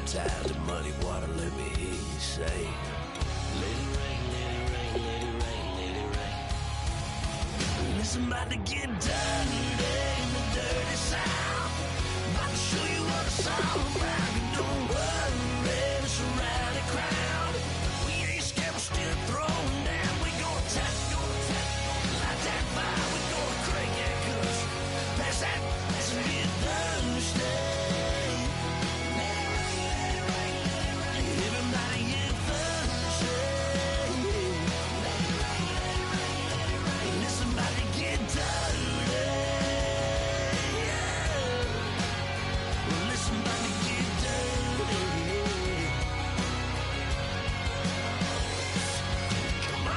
baptized in muddy water, let me hear you say, let it rain, let it rain, let it rain, let it rain. Listen, about to get dirty in the dirty South. About to show you what it's all about. You don't worry, it's a rowdy crowd. We ain't scared, we're still throwing down. We gonna tap, light that fire. We gonna crank that cuss. That's that, that's a bit Thursday. Everybody get Thursday. Listen, about to get dirty. Listen, about to get dirty. Come on.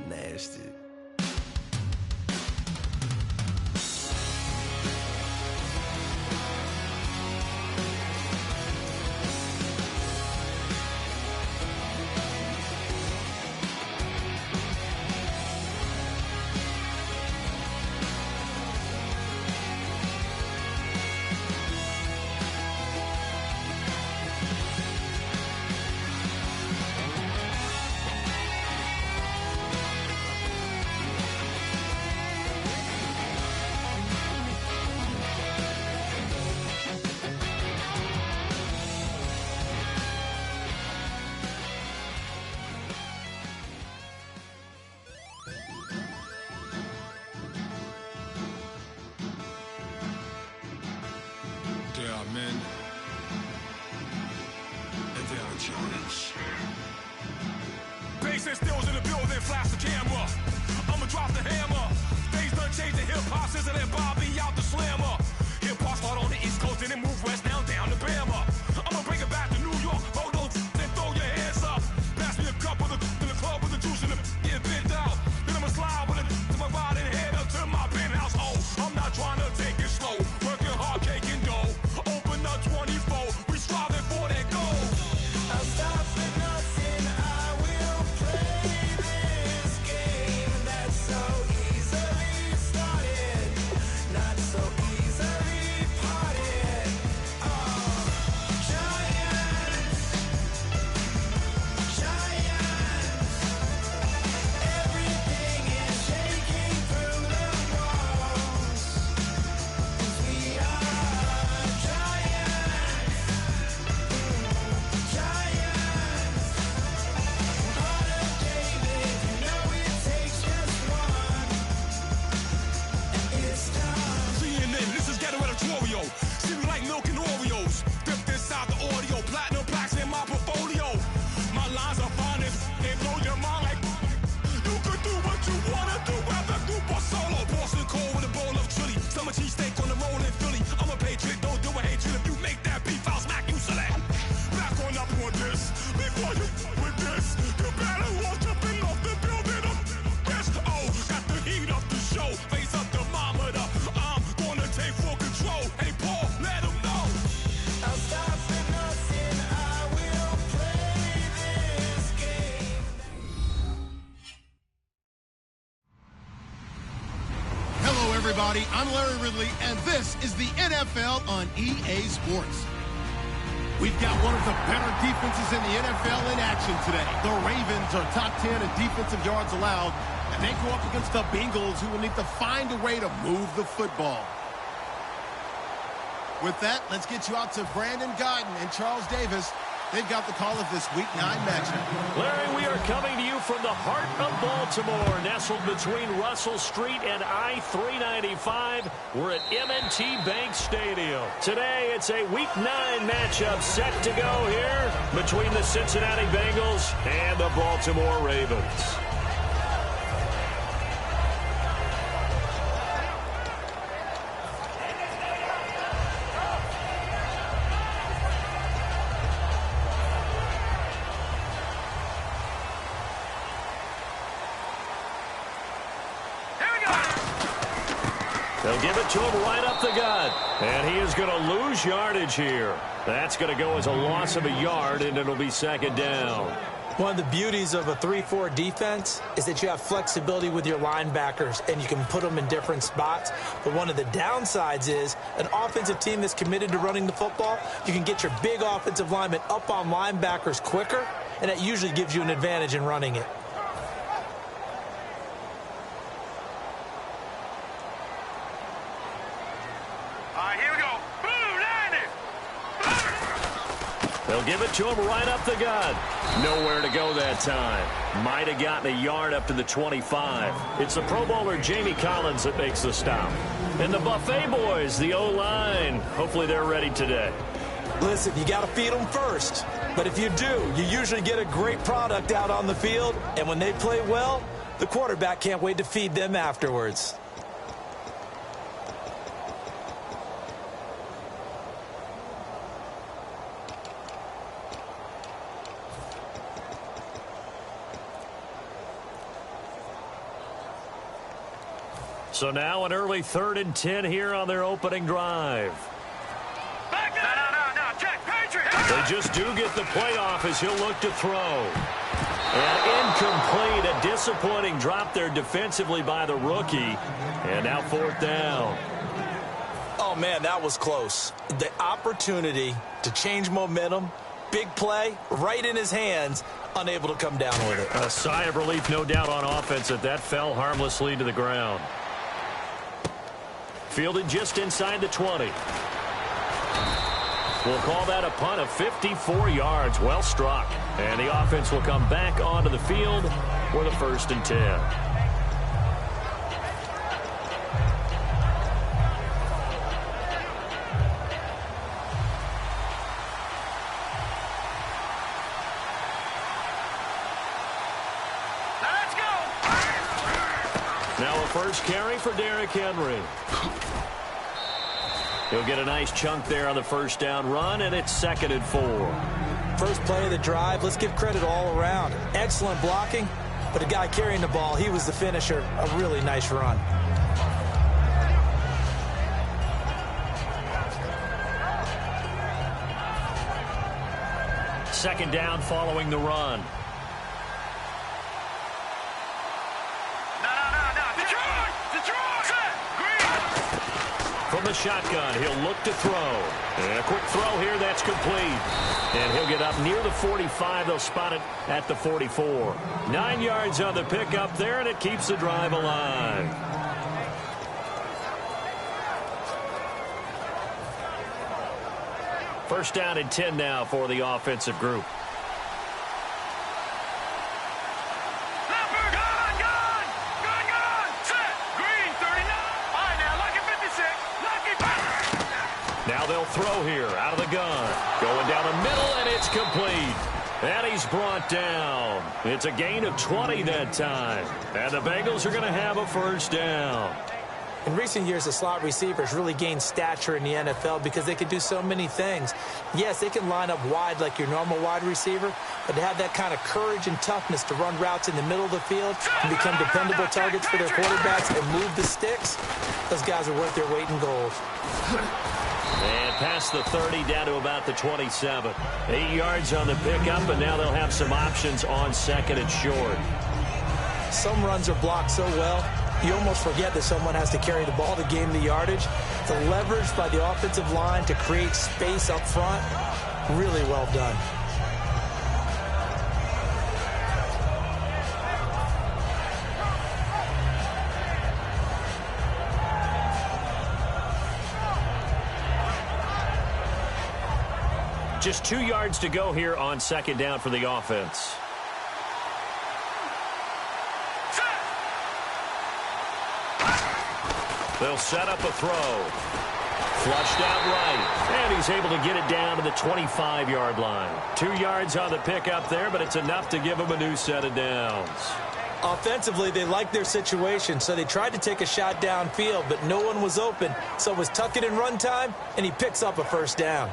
Nasty. There are men, and there are giants. Bass and stills in the building, flash the camera. I'ma drop the hammer. Things done changed the hip-hop, sizzle and Bobby out the slammer. Hip-hop start on the East Coast and then move west, now down to Bama. I'ma bring it back to New York, hold on, then throw your hands up. Pass me a cup of the in the club with the juice in the get bent out. Then I'ma slide with it to my ride and head up to my penthouse. Oh, I'm not trying to take it slow, working hard, cake and dough. Open up 24, we striving for that goal. I'll stop for nothing, I will play this game that's so easily started, not so easily parted. Oh, giants, everything is shaking through the walls. 'Cause we are giants. Heart of David, you know it takes just one, and it's time. CNN, this is ghetto editorial. See me like milk and Oreos. Dipped inside the audio, platinum plaques in my portfolio. My lines are finest, they blow your mind like you could do what you wanna do, whether group or solo. Boston cold with a bowl of chili, summer cheesesteak on the roll in Philly. I'm a patriot, don't do a hatred. If you make that beef, I'll smack you silly. Back on up on this, before you with this, you better walk jumping off the building of this. Oh, got the heat up the show, face up thermometer. I'm gonna take full control. Hey Paul, let him know. I'll stop for nothing, I will play this game. Hello, everybody. I'm Larry Ridley, and this is the NFL on EA Sports. We've got one of the better defenses in the NFL in action today. The Ravens are top 10 in defensive yards allowed, and they go up against the Bengals, who will need to find a way to move the football. With that, let's get you out to Brandon Godden and Charles Davis. They've got the call of this Week 9 matchup. Larry, we are coming to you from the heart of Baltimore, nestled between Russell Street and I-395. We're at M&T Bank Stadium. Today, it's a Week 9 matchup set to go here between the Cincinnati Bengals and the Baltimore Ravens. They'll give it to him right up the gut. And he is going to lose yardage here. That's going to go as a loss of a yard, and it'll be second down. One of the beauties of a 3-4 defense is that you have flexibility with your linebackers and you can put them in different spots. But one of the downsides is an offensive team that's committed to running the football, you can get your big offensive linemen up on linebackers quicker, and that usually gives you an advantage in running it. They'll give it to him right up the gut. Nowhere to go that time. Might have gotten a yard up to the 25. It's the Pro Bowler Jamie Collins that makes the stop. And the Buffet boys, the O-line, hopefully they're ready today. Listen, you got to feed them first. But if you do, you usually get a great product out on the field. And when they play well, the quarterback can't wait to feed them afterwards. So now an early 3rd and 10 here on their opening drive. They just do get the play off as he'll look to throw. And incomplete, a disappointing drop there defensively by the rookie. And now 4th down. Oh, man, that was close. The opportunity to change momentum, big play, right in his hands, unable to come down with it. A sigh of relief, no doubt, on offense that fell harmlessly to the ground. Fielded just inside the 20. We'll call that a punt of 54 yards. Well struck. And the offense will come back onto the field for the 1st and 10. Let's go. Now a first carry for Derrick Henry. He'll get a nice chunk there on the 1st down run, and it's 2nd and 4. First play of the drive, let's give credit all around. Excellent blocking, but the guy carrying the ball, he was the finisher. A really nice run. Second down following the run. From the shotgun, he'll look to throw. And a quick throw here, that's complete. And he'll get up near the 45. They'll spot it at the 44. 9 yards on the pickup there, and it keeps the drive alive. First down and 10 now for the offensive group. Now they'll throw here out of the gun. Going down the middle, and it's complete. And he's brought down. It's a gain of 20 that time. And the Bengals are going to have a 1st down. In recent years, the slot receivers really gained stature in the NFL because they can do so many things. Yes, they can line up wide like your normal wide receiver, but to have that kind of courage and toughness to run routes in the middle of the field and become dependable targets for their quarterbacks and move the sticks, those guys are worth their weight in gold. And past the 30, down to about the 27. 8 yards on the pickup, and now they'll have some options on 2nd and short. Some runs are blocked so well, you almost forget that someone has to carry the ball to gain the yardage. The leverage by the offensive line to create space up front, really well done. Just 2 yards to go here on 2nd down for the offense. They'll set up a throw. Flushed out right. And he's able to get it down to the 25-yard line. 2 yards on the pickup there, but it's enough to give him a new set of downs. Offensively, they liked their situation, so they tried to take a shot downfield, but no one was open. So it was tuck it in run time, and he picks up a 1st down.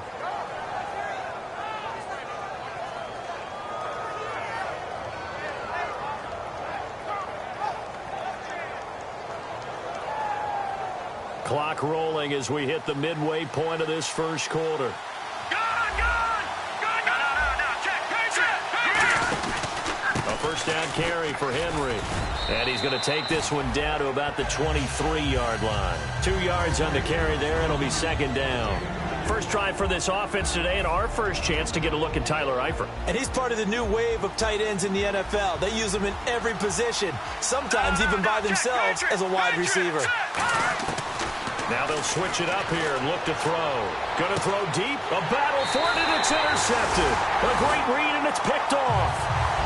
Clock rolling as we hit the midway point of this 1st quarter. first down carry for Henry. And he's going to take this one down to about the 23-yard line. 2 yards on the carry there. It'll be second down. First drive for this offense today, and our first chance to get a look at Tyler Eifert. And he's part of the new wave of tight ends in the NFL. They use them in every position, sometimes even by themselves as a wide receiver. Now they'll switch it up here and look to throw. Going to throw deep. A battle for it, and it's intercepted. A great read, and it's picked off.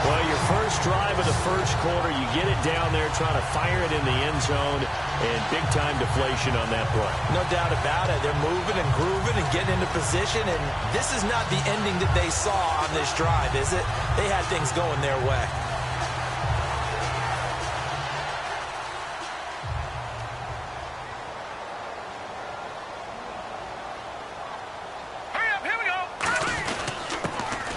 Well, your first drive of the first quarter, you get it down there, trying to fire it in the end zone, and big-time deflation on that play. No doubt about it. They're moving and grooving and getting into position, and this is not the ending that they saw on this drive, is it? They had things going their way.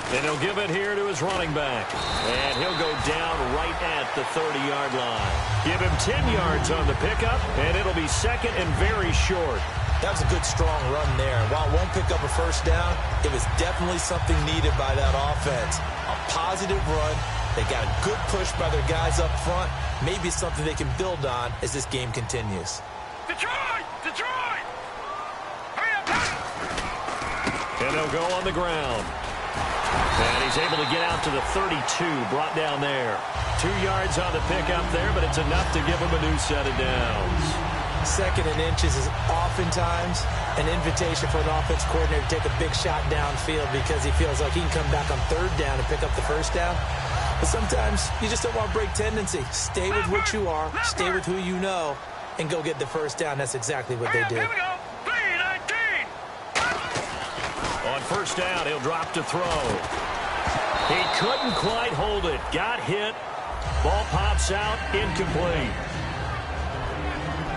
And he'll give it here to his running back. And he'll go down right at the 30-yard line. Give him 10 yards on the pickup, and it'll be second and very short. That was a good, strong run there. While it won't pick up a first down, it was definitely something needed by that offense. A positive run. They got a good push by their guys up front. Maybe something they can build on as this game continues. Detroit! Detroit! Hurry up! And they'll go on the ground. And he's able to get out to the 32, brought down there. 2 yards on the pickup there, but it's enough to give him a new set of downs. Second and inches is oftentimes an invitation for an offense coordinator to take a big shot downfield because he feels like he can come back on third down and pick up the first down. But sometimes you just don't want to break tendency. Stay with what you are, stay with who you know, and go get the first down. That's exactly what they did. Here we go! 3-19! On first down, he'll drop to throw. He couldn't quite hold it. Got hit. Ball pops out. Incomplete.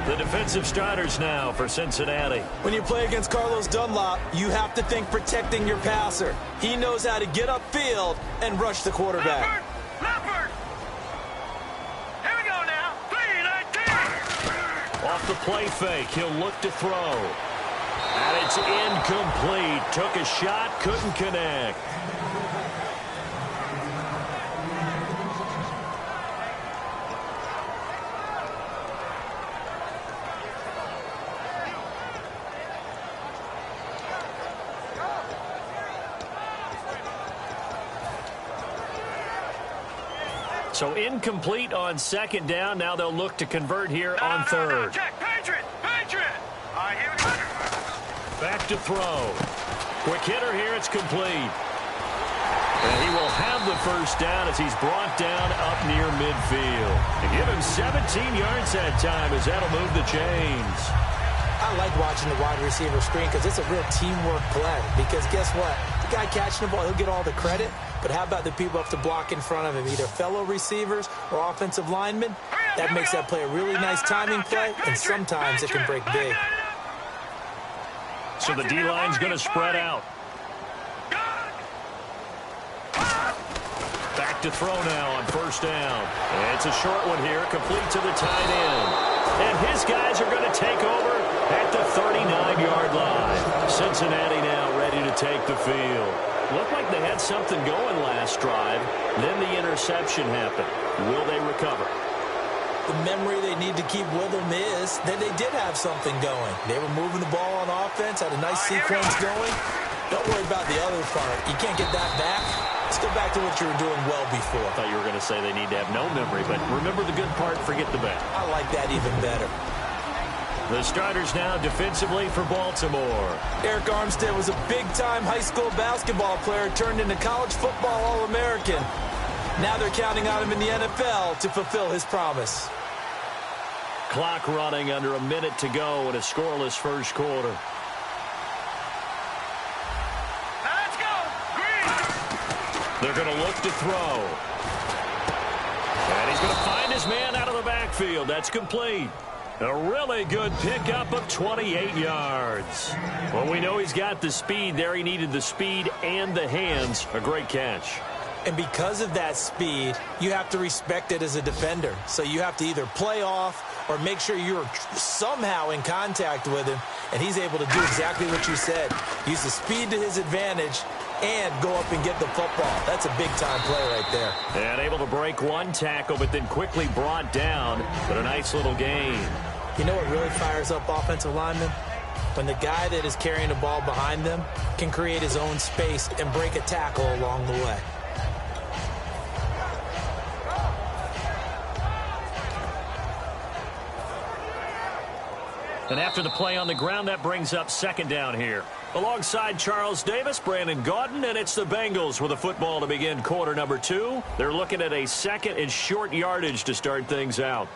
The defensive starters now for Cincinnati. When you play against Carlos Dunlap, you have to think protecting your passer. He knows how to get upfield and rush the quarterback. Leopard! Here we go now! 3-19! Off the play fake, he'll look to throw. And it's incomplete. Took a shot, couldn't connect. So incomplete on second down. Now they'll look to convert here on third. No, check. Patriot! Patriot! All right, here we go. Back to throw. Quick hitter here. It's complete. And he will have the first down as he's brought down up near midfield. And give him 17 yards that time as that'll move the chains. I like watching the wide receiver screen because it's a real teamwork play. Because guess what? The guy catching the ball, he'll get all the credit. But how about the people up to block in front of him, either fellow receivers or offensive linemen? That makes that play a really nice timing play, and sometimes it can break big. So the D-line's going to spread out. Back to throw now on first down. And it's a short one here, complete to the tight end. And his guys are going to take over at the 39-yard line. Cincinnati now ready to take the field. Looked like they had something going last drive. Then the interception happened. Will they recover? The memory they need to keep with them is that they did have something going. They were moving the ball on offense, had a nice sequence going. Don't worry about the other part. You can't get that back. Let's go back to what you were doing well before. I thought you were going to say they need to have no memory, but remember the good part, forget the bad. I like that even better. The starters now defensively for Baltimore. Eric Armstead was a big-time high school basketball player turned into college football All-American. Now they're counting on him in the NFL to fulfill his promise. Clock running under a minute to go in a scoreless first quarter. Let's go! Green! They're going to look to throw. And he's going to find his man out of the backfield. That's complete. A really good pickup of 28 yards. Well, we know he's got the speed there. He needed the speed and the hands. A great catch. And because of that speed, you have to respect it as a defender. So you have to either play off or make sure you're somehow in contact with him. And he's able to do exactly what you said. Use the speed to his advantage and go up and get the football. That's a big-time play right there. And able to break one tackle, but then quickly brought down. But a nice little gain. You know what really fires up offensive linemen? When the guy that is carrying the ball behind them can create his own space and break a tackle along the way. And after the play on the ground, that brings up second down here. Alongside Charles Davis, Brandon Gaudin, and it's the Bengals with a football to begin quarter number 2. They're looking at a second and short yardage to start things out.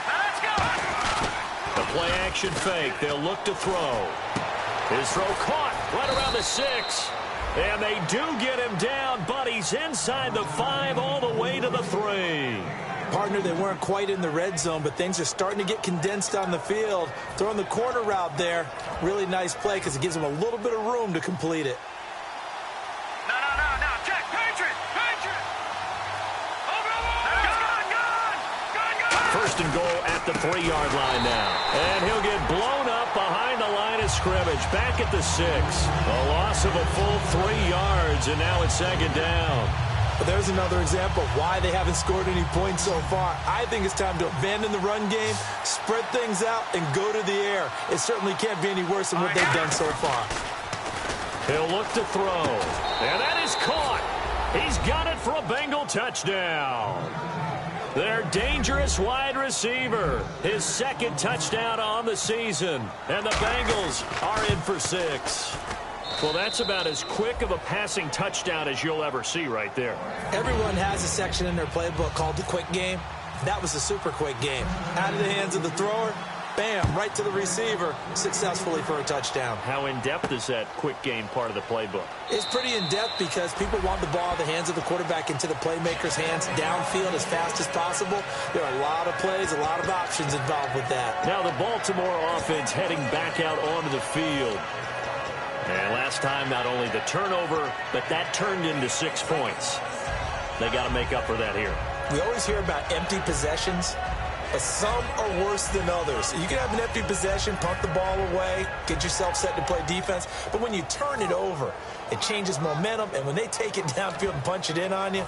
Let's go! The play action fake. They'll look to throw. His throw caught right around the 6. And they do get him down, but he's inside the 5 all the way to the 3. Partner, they weren't quite in the red zone, but things are starting to get condensed on the field. Throwing the corner route there, really nice play because it gives them a little bit of room to complete it. No. Check. Patriot. Gun. First and goal at the 3-yard line now. And he'll get blown up behind the line of scrimmage. Back at the 6. A loss of a full 3 yards, and now it's second down. But there's another example of why they haven't scored any points so far. I think it's time to abandon the run game, spread things out, and go to the air. It certainly can't be any worse than what they've done so far. He'll look to throw. And that is caught. He's got it for a Bengal touchdown. Their dangerous wide receiver. His second touchdown on the season. And the Bengals are in for 6. Well, that's about as quick of a passing touchdown as you'll ever see right there. Everyone has a section in their playbook called the quick game. That was a super quick game. Out of the hands of the thrower, bam, right to the receiver, successfully for a touchdown. How in-depth is that quick game part of the playbook? It's pretty in-depth because people want the ball in the hands of the quarterback into the playmaker's hands downfield as fast as possible. There are a lot of plays, a lot of options involved with that. Now the Baltimore offense heading back out onto the field. And last time, not only the turnover, but that turned into 6 points. They got to make up for that here. We always hear about empty possessions, but some are worse than others. You can have an empty possession, punt the ball away, get yourself set to play defense, but when you turn it over, it changes momentum, and when they take it downfield and punch it in on you,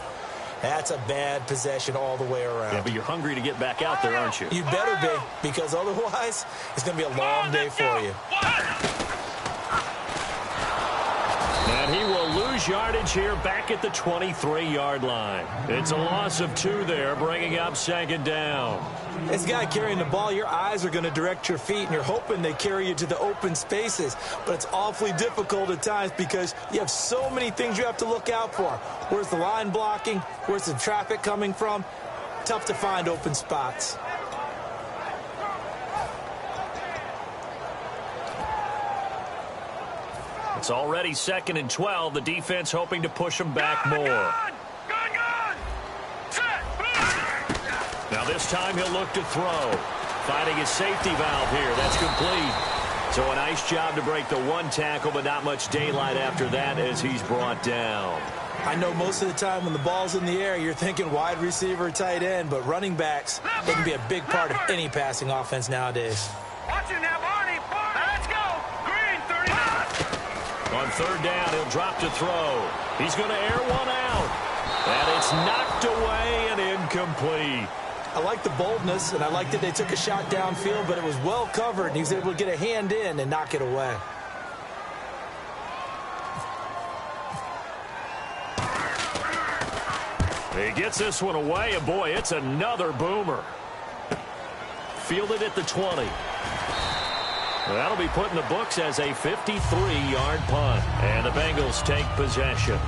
that's a bad possession all the way around. Yeah, but you're hungry to get back out there, aren't you? You better be, because otherwise, it's going to be a long day for you. And he will lose yardage here back at the 23-yard line. It's a loss of 2 there, bringing up second down. This guy carrying the ball, your eyes are going to direct your feet, and you're hoping they carry you to the open spaces. But it's awfully difficult at times because you have so many things you have to look out for. Where's the line blocking? Where's the traffic coming from? Tough to find open spots. It's already second and 12. The defense hoping to push them back more. Gun. Set. Now this time he'll look to throw. Finding his safety valve here. That's complete. So a nice job to break the 1 tackle, but not much daylight after that as he's brought down. I know most of the time when the ball's in the air, you're thinking wide receiver, tight end, but running backs, they can be a big part of any passing offense nowadays. Watch it now, Barney. Let's go. Green, 39. On third down, he'll drop to throw. He's going to air one out. And it's knocked away and incomplete. I like the boldness, and I like that they took a shot downfield, but it was well covered, and he was able to get a hand in and knock it away. He gets this one away, and boy, it's another boomer. Fielded at the 20. That'll be put in the books as a 53-yard punt. And the Bengals take possession.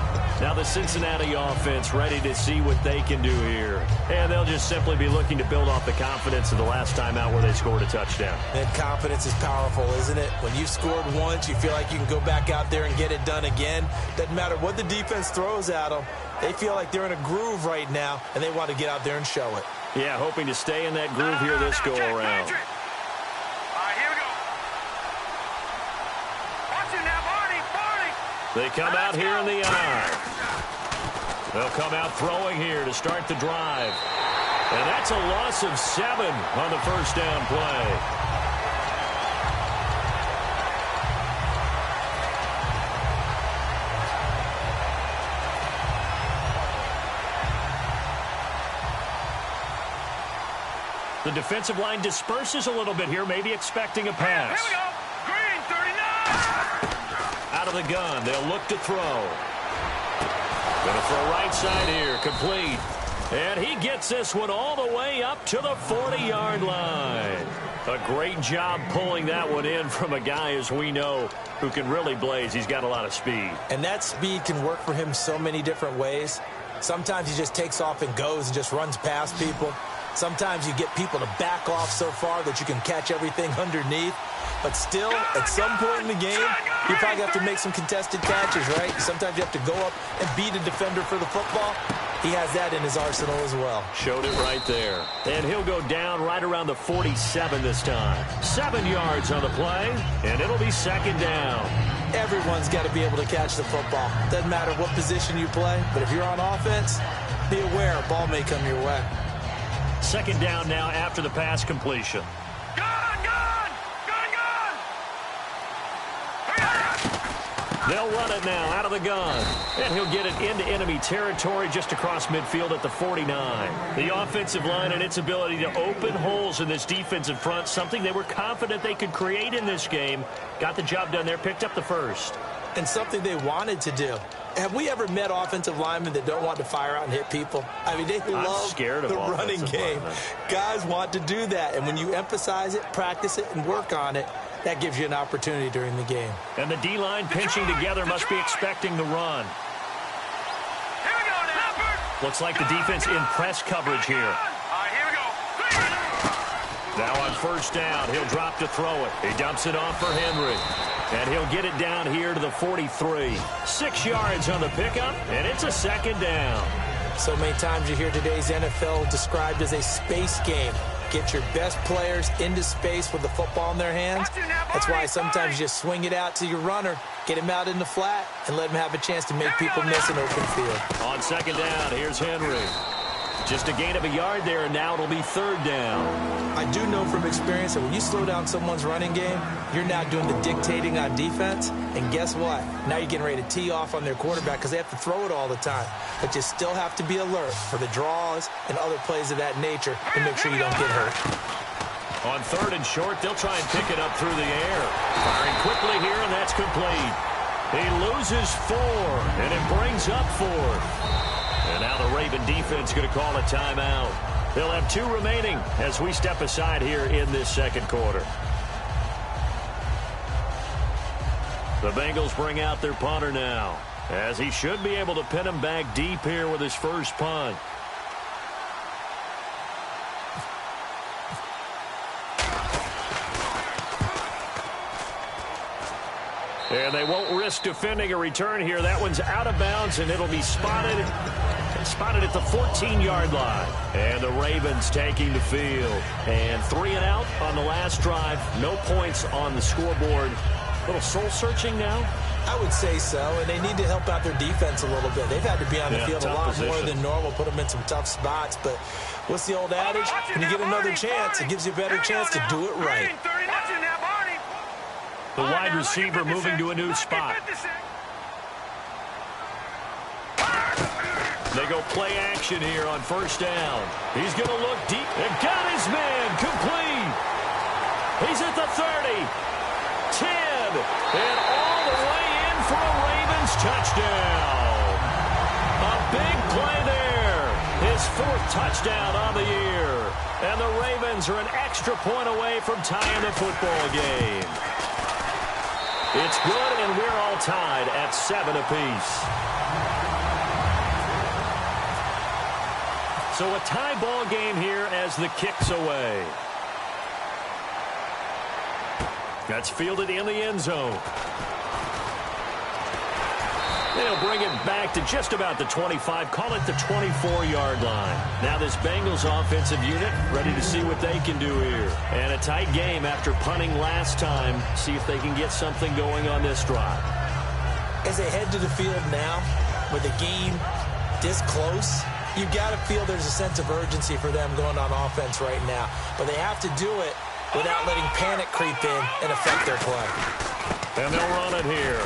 Now the Cincinnati offense ready to see what they can do here. And they'll just simply be looking to build off the confidence of the last time out where they scored a touchdown. And confidence is powerful, isn't it? When you've scored once, you feel like you can go back out there and get it done again. Doesn't matter what the defense throws at them. They feel like they're in a groove right now, and they want to get out there and show it. Yeah, hoping to stay in that groove here this go-around. They come out here in the eye. They'll come out throwing here to start the drive. And that's a loss of 7 on the first down play. The defensive line disperses a little bit here, maybe expecting a pass. Here we go. Green, 39. Out of the gun, they'll look to throw. Going to throw right side here, complete. And he gets this one all the way up to the 40-yard line. A great job pulling that one in from a guy, as we know, who can really blaze. He's got a lot of speed. And that speed can work for him so many different ways. Sometimes he just takes off and goes and just runs past people. Sometimes you get people to back off so far that you can catch everything underneath. But still, at some point in the game, you probably have to make some contested catches, right? Sometimes you have to go up and beat a defender for the football. He has that in his arsenal as well. Showed it right there. And he'll go down right around the 47 this time. 7 yards on the play, and it'll be second down. Everyone's got to be able to catch the football. Doesn't matter what position you play, but if you're on offense, be aware a ball may come your way. Second down now after the pass completion. They'll run it now out of the gun. And he'll get it into enemy territory just across midfield at the 49. The offensive line and its ability to open holes in this defensive front, something they were confident they could create in this game. Got the job done there, picked up the first. And something they wanted to do. Have we ever met offensive linemen that don't want to fire out and hit people? I mean, they love the running game. Guys want to do that. And when you emphasize it, practice it, and work on it, that gives you an opportunity during the game. And the D-line pinching together must be expecting the run. Here we go now. Looks like the defense in press coverage here. All right, here we go. Now on first down, he'll drop to throw it. He dumps it off for Henry. And he'll get it down here to the 43. 6 yards on the pickup, and it's a second down. So many times you hear today's NFL described as a space game. Get your best players into space with the football in their hands. That's why sometimes you just swing it out to your runner, get him out in the flat, and let him have a chance to make people miss an open field. On second down, here's Henry. Just a gain of a yard there, and now it'll be third down. I do know from experience that when you slow down someone's running game, you're now doing the dictating on defense. And guess what? Now you're getting ready to tee off on their quarterback because they have to throw it all the time. But you still have to be alert for the draws and other plays of that nature to make sure you don't get hurt. On third and short, they'll try and pick it up through the air. Firing quickly here, and that's complete. He loses 4, and it brings up 4. And now the Raven defense going to call a timeout. They'll have 2 remaining as we step aside here in this second quarter. The Bengals bring out their punter now, as he should be able to pin him back deep here with his first punt. And they won't risk defending a return here. That one's out of bounds, and it'll be spotted at the 14-yard line. And the Ravens taking the field. And 3 and out on the last drive. No points on the scoreboard. A little soul-searching now? I would say so, and they need to help out their defense a little bit. They've had to be on the field a lot more than normal, put them in some tough spots. But what's the old adage? When you get another chance, it gives you a better chance to do it right. The wide receiver moving to a new spot. They go play action here on first down. He's going to look deep and got his man complete. He's at the 30, 10, and all the way in for a Ravens touchdown. A big play there. His 4th touchdown on the year. And the Ravens are an extra point away from tying the football game. It's good, and we're all tied at 7 apiece. So a tie ball game here as the kick's away. That's fielded in the end zone. They'll bring it back to just about the 25, call it the 24-yard line. Now this Bengals offensive unit ready to see what they can do here. And a tight game after punting last time. See if they can get something going on this drive. As they head to the field now, with the game this close, You've got to feel there's a sense of urgency for them going on offense right now. But they have to do it without letting panic creep in and affect their play. And they'll run it here.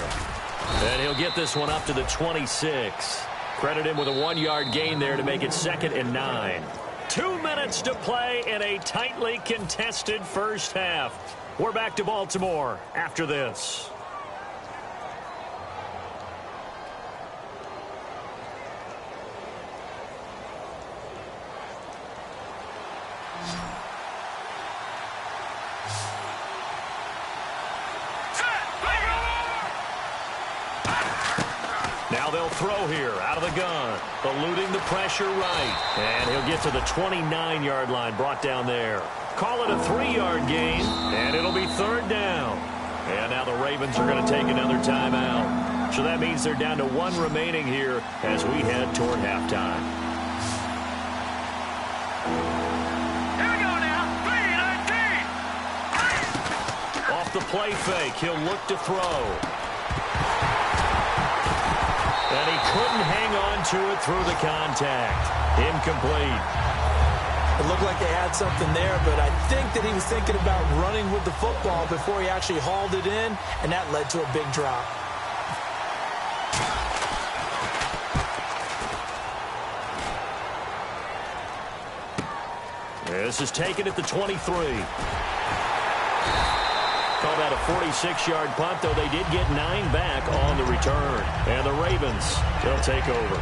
And he'll get this one up to the 26. Credit him with a 1-yard gain there to make it 2nd and 9. 2 minutes to play in a tightly contested first half. We're back to Baltimore after this. Now they'll throw here out of the gun, eluding the pressure right. And he'll get to the 29-yard line, brought down there. Call it a 3-yard gain, and it'll be 3rd down. And now the Ravens are going to take another timeout. So that means they're down to 1 remaining here as we head toward halftime. Here we go now. 3-19. Off the play fake, he'll look to throw. And he couldn't hang on to it through the contact. Incomplete. It looked like they had something there, but I think that he was thinking about running with the football before he actually hauled it in, and that led to a big drop. This is taken at the 23. Call that a 46-yard punt, though they did get 9 back on the return. And the Ravens, they'll take over.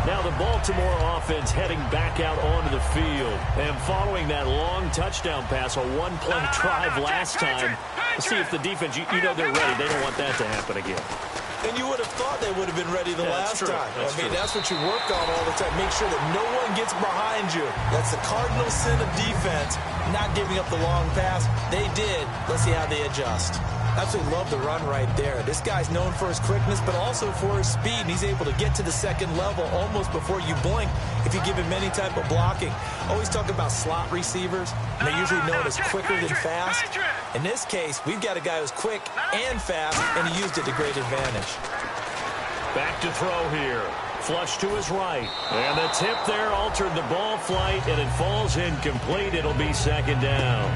Now the Baltimore offense heading back out onto the field. And following that long touchdown pass, a 1-play drive last time. Let's see if the defense, you know they're ready. They don't want that to happen again. And you would have thought they would have been ready the last time. That's true. That's what you work on all the time. Make sure that no one gets behind you. That's the cardinal sin of defense, not giving up the long pass. They did. Let's see how they adjust. Absolutely love the run right there. This guy's known for his quickness, but also for his speed. And he's able to get to the second level almost before you blink if you give him any type of blocking. Always talk about slot receivers, and they're usually known as quicker than fast. In this case, we've got a guy who's quick and fast, and he used it to great advantage. Back to throw here. Flush to his right. And the tip there altered the ball flight, and it falls incomplete. It'll be 2nd down.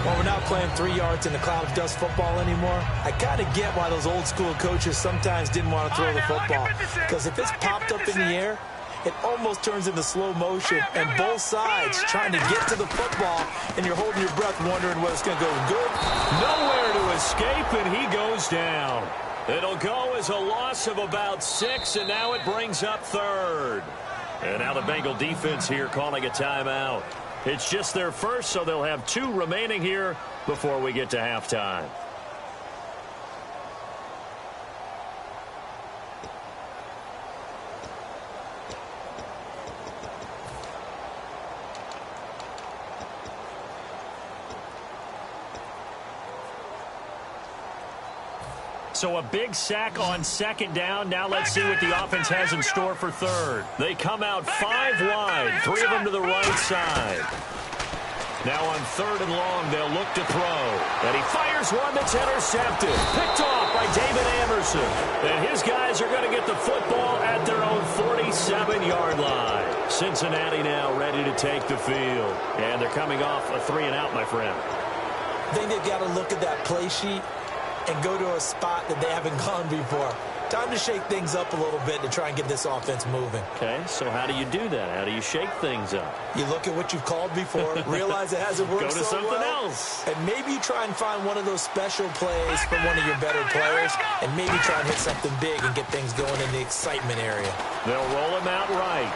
Well, we're not playing 3 yards in the cloud of dust football anymore. I kind of get why those old school coaches sometimes didn't want to throw the football. Because if it's popped up in the air, it almost turns into slow motion. And both sides trying to get to the football, and you're holding your breath wondering whether it's going to go good. Nowhere to escape, and he goes down. It'll go as a loss of about 6, and now it brings up 3rd. And now the Bengal defense here calling a timeout. It's just their first, so they'll have 2 remaining here before we get to halftime. So a big sack on 2nd down. Now let's see what the offense has in store for 3rd. They come out 5 wide, 3 of them to the right side. Now on 3rd and long, they'll look to throw. And he fires one that's intercepted. Picked off by David Anderson. And his guys are going to get the football at their own 47-yard line. Cincinnati now ready to take the field. And they're coming off a 3-and-out, my friend. I think they've got to look at that play sheet and go to a spot that they haven't gone before. Time to shake things up a little bit to try and get this offense moving. Okay, so how do you do that? How do you shake things up? You look at what you've called before, realize it hasn't worked Go to so something well, else. and maybe you try and find one of those special plays from one of your better players, and maybe try and hit something big and get things going in the excitement area. They'll roll him out right.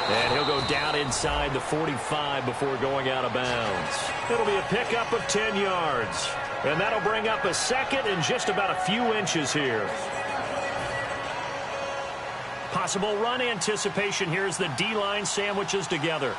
And he'll go down inside the 45 before going out of bounds. It'll be a pickup of 10 yards. And that'll bring up a 2nd and just about a few inches here. Possible run anticipation here as the D-line sandwiches together.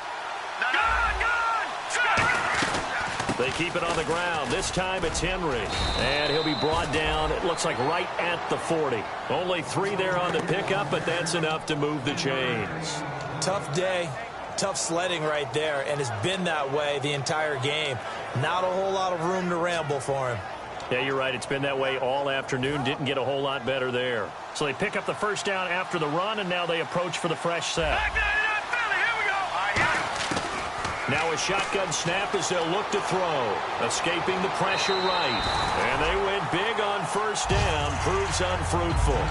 They keep it on the ground. This time it's Henry. And he'll be brought down, it looks like right at the 40. Only 3 there on the pickup, but that's enough to move the chains. Tough day, tough sledding right there, and it's been that way the entire game. Not a whole lot of room to ramble for him. Yeah, you're right. It's been that way all afternoon. Didn't get a whole lot better there. So they pick up the first down after the run, and now they approach for the fresh set. Now a shotgun snap as they'll look to throw. Escaping the pressure right. And they went big on first down. Proves unfruitful.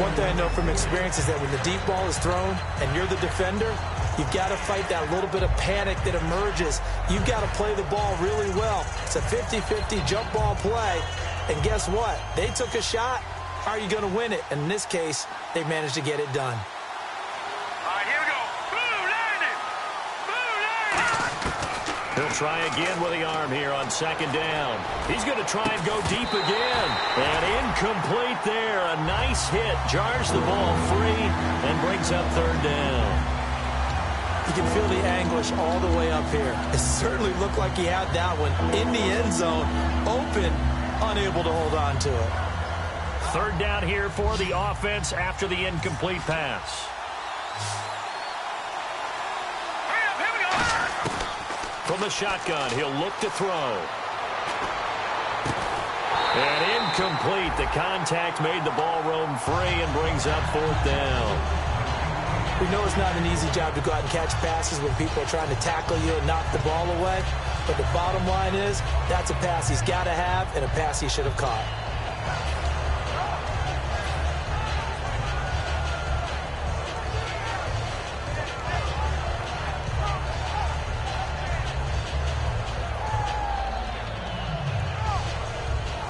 One thing I know from experience is that when the deep ball is thrown and you're the defender, you've got to fight that little bit of panic that emerges. You've got to play the ball really well. It's a 50-50 jump ball play. And guess what? They took a shot. How are you going to win it? And in this case, they managed to get it done. All right, here we go. He'll try again with the arm here on second down. He's going to try and go deep again. And incomplete there. A nice hit. Jars the ball free and brings up third down. You can feel the anguish all the way up here. It certainly looked like he had that one in the end zone, open, unable to hold on to it. Third down here for the offense after the incomplete pass. From the shotgun, he'll look to throw. And incomplete. The contact made the ball roam free and brings up fourth down. We know it's not an easy job to go out and catch passes when people are trying to tackle you and knock the ball away. But the bottom line is, that's a pass he's got to have and a pass he should have caught.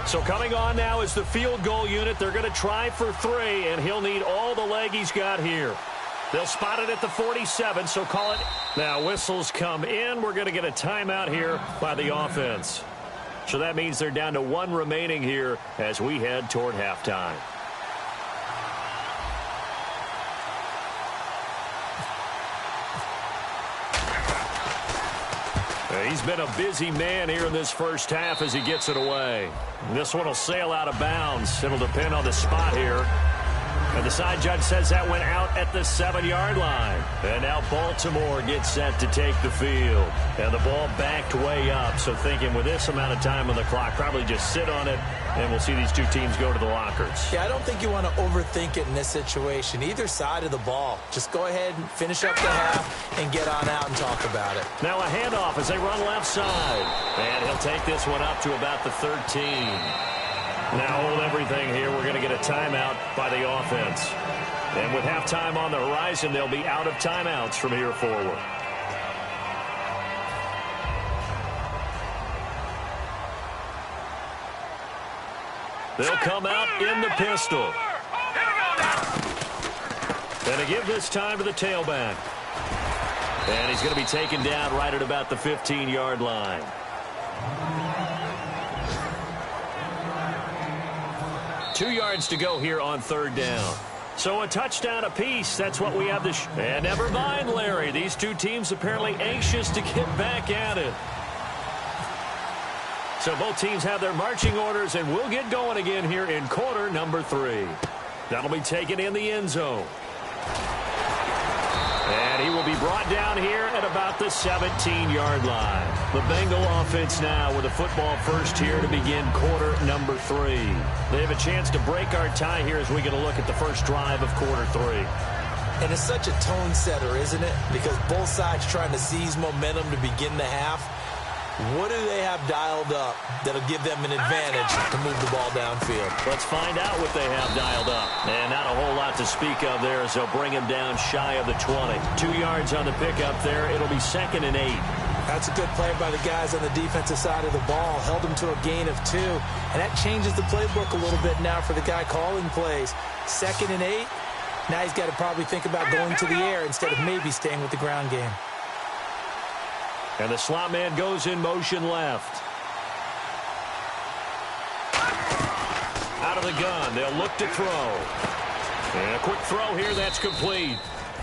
So coming on now is the field goal unit. They're going to try for 3, and he'll need all the leg he's got here. They'll spot it at the 47, so call it. Now whistles come in. We're going to get a timeout here by the offense. So that means they're down to 1 remaining here as we head toward halftime. He's been a busy man here in this first half as he gets it away. This one will sail out of bounds. It'll depend on the spot here. And the side judge says that went out at the 7-yard line. And now Baltimore gets set to take the field. And the ball backed way up. So thinking with this amount of time on the clock, probably just sit on it, and we'll see these two teams go to the lockers. Yeah, I don't think you want to overthink it in this situation. Either side of the ball. Just go ahead and finish up the half and get on out and talk about it. Now a handoff as they run left side. And he'll take this one up to about the 13. Now hold everything here. We're going to get a timeout by the offense. And with halftime on the horizon, they'll be out of timeouts from here forward. They'll come out in the pistol. And to give this time to the tailback. And he's going to be taken down right at about the 15-yard line. Two yards to go here on third down. So a touchdown apiece. That's what we have to and never mind, Larry. These two teams apparently anxious to get back at it. So both teams have their marching orders, and we'll get going again here in quarter number 3. That'll be taken in the end zone. And he will be brought down here at about the 17-yard line. The Bengal offense now with a football first here to begin quarter number 3. They have a chance to break our tie here as we get a look at the first drive of quarter 3. And it's such a tone setter, isn't it? Because both sides trying to seize momentum to begin the half. What do they have dialed up that'll give them an advantage to move the ball downfield? Let's find out what they have dialed up. And not a whole lot to speak of there as they'll bring him down shy of the 20. 2 yards on the pickup there. It'll be 2nd and 8. That's a good play by the guys on the defensive side of the ball. Held them to a gain of 2. And that changes the playbook a little bit now for the guy calling plays. 2nd and 8. Now he's got to probably think about going to the air instead of maybe staying with the ground game. And the slot man goes in motion left. Out of the gun. They'll look to throw. And a quick throw here. That's complete.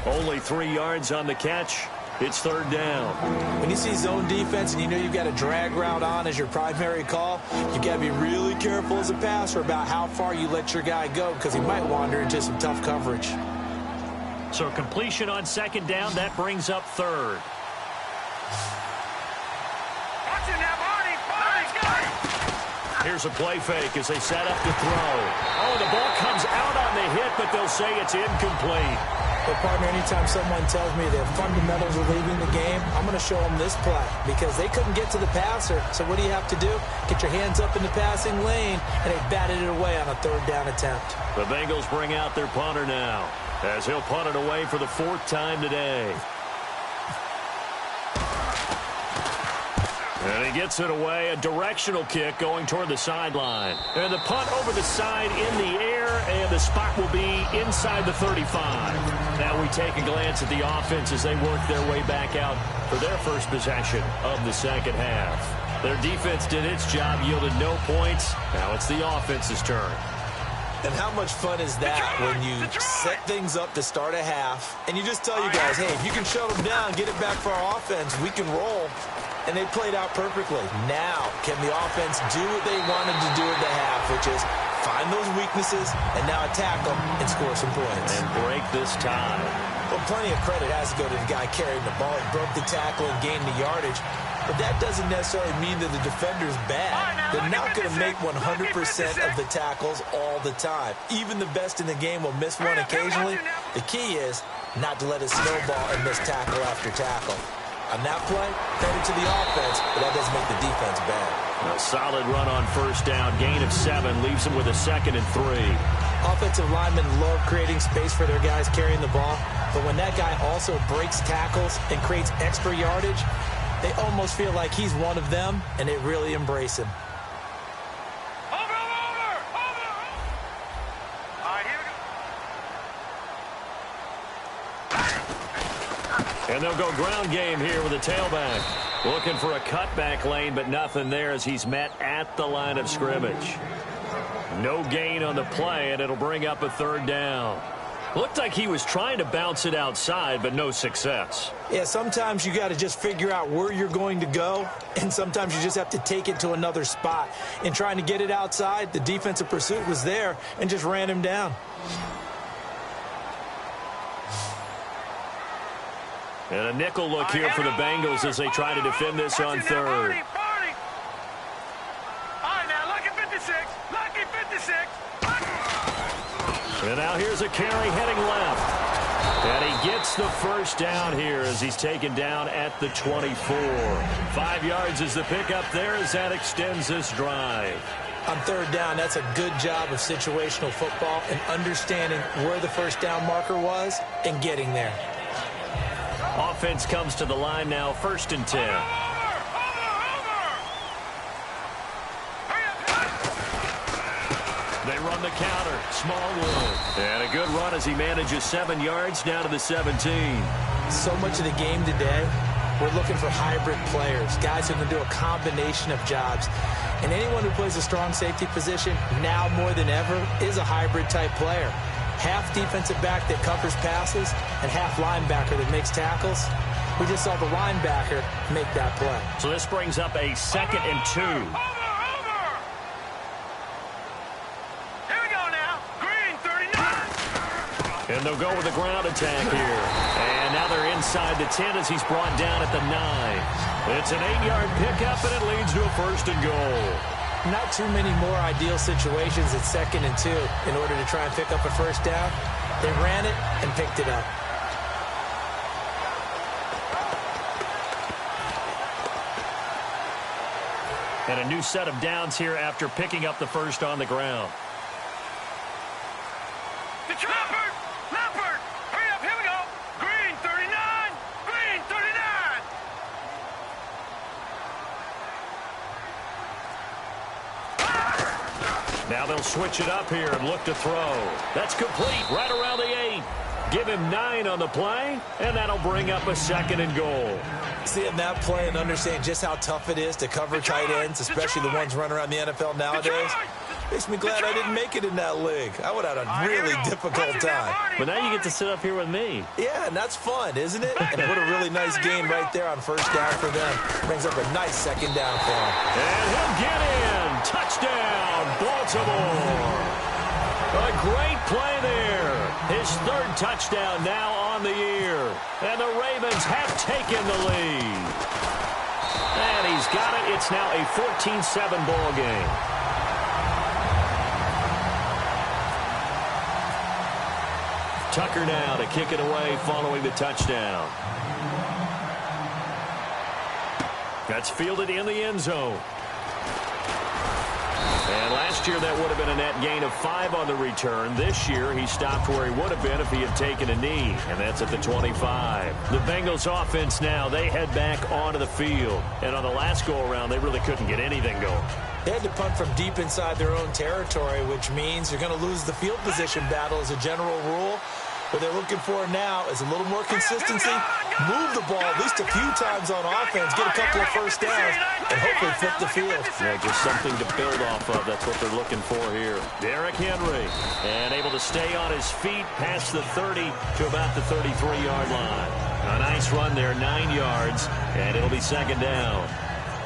Only 3 yards on the catch. It's third down. When you see zone defense and you know you've got a drag route on as your primary call, you've got to be really careful as a passer about how far you let your guy go because he might wander into some tough coverage. So completion on second down. That brings up third. Here's a play fake as they set up to throw. Oh, the ball comes out on the hit, but they'll say it's incomplete. Well, partner, anytime someone tells me their fundamentals are leaving the game, I'm going to show them this play because they couldn't get to the passer. So what do you have to do? Get your hands up in the passing lane, and they batted it away on a third down attempt. The Bengals bring out their punter now as he'll punt it away for the 4th time today. And he gets it away, a directional kick going toward the sideline. And the punt over the side in the air, and the spot will be inside the 35. Now we take a glance at the offense as they work their way back out for their first possession of the second half. Their defense did its job, yielded no points. Now it's the offense's turn. And how much fun is that when you set things up to start a half, and you just tell you guys, hey, if you can shut them down, get it back for our offense, we can roll. And they played out perfectly. Now, can the offense do what they wanted to do at the half, which is find those weaknesses and now attack them and score some points. And break this tie. Well, plenty of credit has to go to the guy carrying the ball. He broke the tackle and gained the yardage. But that doesn't necessarily mean that the defender's bad. They're not going to make 100% of the tackles all the time. Even the best in the game will miss one occasionally. The key is not to let it snowball and miss tackle after tackle. On that play, credit to the offense, but that doesn't make the defense bad. A solid run on first down. Gain of 7 leaves them with a 2nd and 3. Offensive linemen love creating space for their guys carrying the ball, but when that guy also breaks tackles and creates extra yardage, they almost feel like he's one of them, and they really embrace him. And they'll go ground game here with a tailback. Looking for a cutback lane, but nothing there as he's met at the line of scrimmage. No gain on the play, and it'll bring up a 3rd down. Looked like he was trying to bounce it outside, but no success. Yeah, sometimes you got to just figure out where you're going to go, and sometimes you just have to take it to another spot. In trying to get it outside, the defensive pursuit was there and just ran him down. And a nickel look here for the Bengals as they try to defend this on 3rd. All right, now, lucky 56. Lucky 56. And now here's a carry heading left. And he gets the first down here as he's taken down at the 24. 5 yards is the pickup there as that extends this drive. On 3rd down, that's a good job of situational football and understanding where the first down marker was and getting there. Offense comes to the line now, 1st and 10. They run the counter. Smallwood. And a good run as he manages 7 yards down to the 17. So much of the game today, we're looking for hybrid players, guys who can do a combination of jobs. And anyone who plays a strong safety position now more than ever is a hybrid type player. Half defensive back that covers passes and half linebacker that makes tackles. We just saw the linebacker make that play. So this brings up a 2nd and 2. Here we go now. Green 39. And they'll go with a ground attack here. And now they're inside the 10 as he's brought down at the 9. It's an 8-yard pickup, and it leads to a 1st and goal. Not too many more ideal situations at 2nd and 2 in order to try and pick up a first down. They ran it and picked it up. And a new set of downs here after picking up the first on the ground. Leopard! Hurry up, here we go. Green 39. Green 39. Now they'll switch it up here and look to throw. That's complete right around the 8. Give him 9 on the play, and that'll bring up a 2nd and goal. Seeing that play and understanding just how tough it is to cover tight ends, especially the ones running around the NFL nowadays, makes me glad I didn't make it in that league. I would have had a really difficult time. But now you get to sit up here with me. Yeah, and that's fun, isn't it? And what a really nice game right there on first down for them. Brings up a nice 2nd down for them. And he'll get in. Touchdown, Baltimore. A great play there. His 3rd touchdown now on the year. And the Ravens have taken the lead. And he's got it. It's now a 14-7 ball game. Tucker now to kick it away following the touchdown. That's fielded in the end zone. And last year that would have been a net gain of 5 on the return. This year he stopped where he would have been if he had taken a knee, and that's at the 25. The Bengals offense now, they head back onto the field. And on the last go-around, they really couldn't get anything going. They had to punt from deep inside their own territory, which means you're going to lose the field position battle as a general rule. What they're looking for now is a little more consistency, move the ball at least a few times on offense, get a couple of first downs, and hopefully flip the field. Yeah, just something to build off of. That's what they're looking for here. Derrick Henry, and able to stay on his feet past the 30 to about the 33-yard line. A nice run there, 9 yards, and it'll be second down.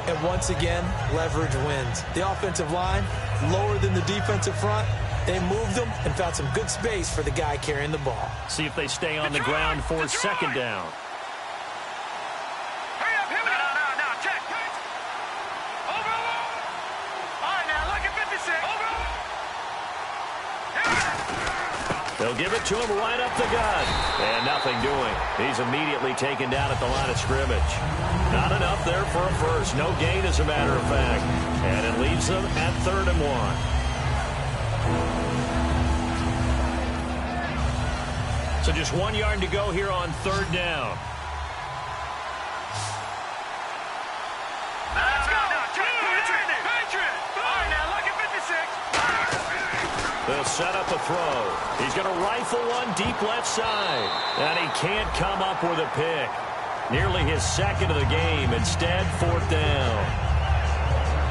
And once again, leverage wins. The offensive line, lower than the defensive front. They moved them and found some good space for the guy carrying the ball. See if they stay on the ground for second down. Hurry up, here we go. No, check. Over. All right, now, look at 56. Over. Here we go. They'll give it to him right up the gut. And nothing doing. He's immediately taken down at the line of scrimmage. Not enough there for a first. No gain, as a matter of fact. And it leaves them at 3rd and 1. So just 1 yard to go here on 3rd down. Let's go. Patriot. All right, now, look at 56. They'll set up a throw. He's going to rifle one deep left side. And he can't come up with a pick. Nearly his second of the game. Instead, 4th down.